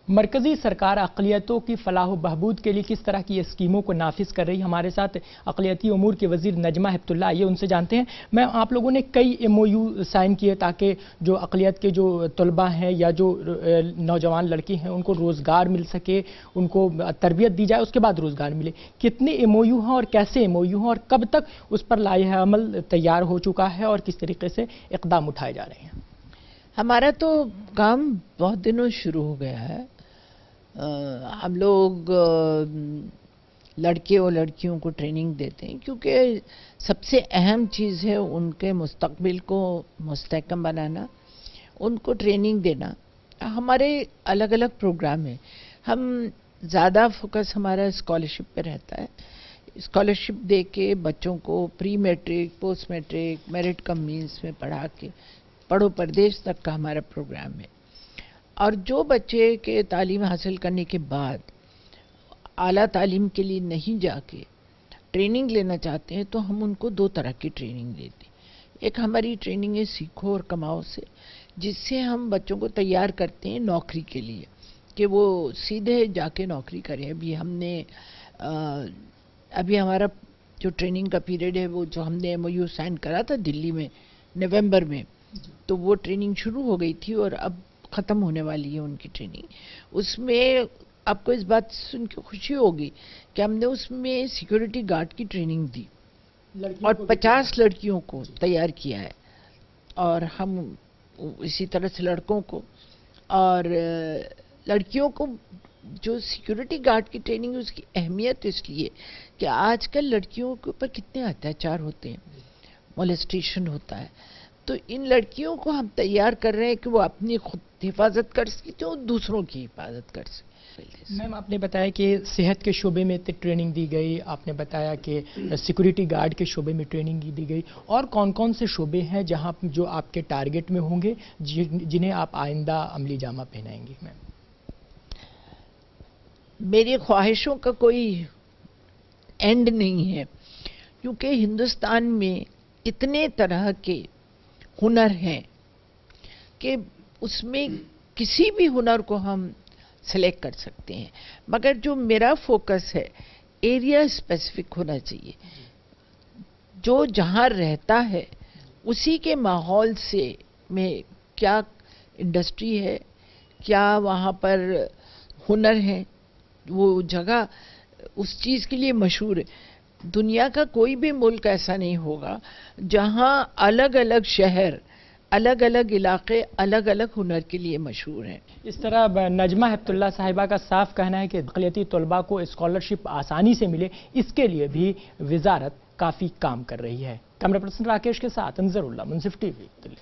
مرکزی سرکار اقلیتوں کی فلاح و بہبود کے لیے کس طرح کی اسکیموں کو نافذ کر رہی ہے؟ ہمارے ساتھ اقلیتی امور کے وزیر نجمہ ہبت اللہ آئیے ان سے جانتے ہیں۔ میں آپ لوگوں نے کئی MOU سائن کیے تاکہ جو اقلیت کے جو طلباء ہیں یا جو نوجوان لڑکی ہیں ان کو روزگار مل سکے، ان کو تربیت دی جائے، اس کے بعد روزگار ملے۔ کتنے MOU ہیں اور کیسے MOU ہیں اور کب تک اس پر لائحہ عمل تیار ہو چکا ہے اور کس طریقے سے اقدام اٹھائے جا رہے ہیں؟ ہمارا تو کام بہت دنوں شروع ہو گیا ہے۔ ہم لوگ لڑکے اور لڑکیوں کو ٹریننگ دیتے ہیں کیونکہ سب سے اہم چیز ہے ان کے مستقبل کو مستحکم بنانا، ان کو ٹریننگ دینا۔ ہمارے الگ الگ پروگرام ہیں، ہم زیادہ فوکس ہمارا اسکالرشپ پہ رہتا ہے۔ اسکالرشپ دے کے بچوں کو پری میٹرک، پوسٹ میٹرک، میرٹ کم مینس میں پڑھا کے پڑھو پردیش تک کا ہمارا پروگرام ہے۔ اور جو بچے کے تعلیم حاصل کرنے کے بعد اعلیٰ تعلیم کے لیے نہیں جا کے ٹریننگ لینا چاہتے ہیں تو ہم ان کو دو طرح کی ٹریننگ دیتے ہیں۔ ایک ہماری ٹریننگ ہے سیکھو اور کماؤ سے، جس سے ہم بچوں کو تیار کرتے ہیں نوکری کے لیے کہ وہ سیدھے جا کے نوکری کریں۔ ابھی ہمارا جو ٹریننگ کا پیریڈ ہے وہ جو ہم نے MOU سائن کرا تھا دلی میں نومبر میں، تو وہ ٹریننگ شروع ہو گئی تھی اور اب ختم ہونے والی ہے ان کی ٹریننگ۔ اس میں آپ کو اس بات سن کے خوشی ہوگی کہ ہم نے اس میں سیکیورٹی گارڈ کی ٹریننگ دی اور 50 لڑکیوں کو تیار کیا ہے، اور ہم اسی طرح سے لڑکوں کو اور لڑکیوں کو جو سیکیورٹی گارڈ کی ٹریننگ ہے اس کی اہمیت اس لیے کہ آج کل لڑکیوں کے اوپر کتنے اتیاچار ہوتے ہیں، مولیسٹیشن ہوتا ہے، تو ان لڑکیوں کو ہم تیار کر رہے ہیں کہ وہ اپنی خود حفاظت کر سکیں اور دوسروں کی حفاظت کر سکیں۔ میم آپ نے بتایا کہ صحت کے شعبے میں ٹریننگ دی گئی، آپ نے بتایا کہ سیکورٹی گارڈ کے شعبے میں ٹریننگ دی گئی، اور کون کون سے شعبے ہیں جہاں جو آپ کے ٹارگٹ میں ہوں گے جنہیں آپ آئندہ عملی جامہ پہنائیں گے؟ میم میری خواہشوں کا کوئی اینڈ نہیں ہے کیونکہ ہندوستان میں اتنے طرح کے ہنر ہیں کہ اس میں کسی بھی ہنر کو ہم سلیکٹ کر سکتے ہیں، مگر جو میرا فوکس ہے ایریا اسپیسیفک ہونا چاہیے۔ جو جہاں رہتا ہے اسی کے ماحول سے میں کیا انڈسٹری ہے، کیا وہاں پر ہنر ہے، وہ جگہ اس چیز کے لیے مشہور ہے۔ دنیا کا کوئی بھی ملک ایسا نہیں ہوگا جہاں الگ الگ شہر، الگ الگ علاقے الگ الگ ہنر کے لیے مشہور ہیں۔ اس طرح نجمہ ہبت اللہ صاحبہ کا صاف کہنا ہے کہ اقلیتی طلباء کو اسکالرشپ آسانی سے ملے، اس کے لیے بھی وزارت کافی کام کر رہی ہے۔ کیمرہ پرسن راکیش کے ساتھ انظر اللہ، منصف TV، دلی۔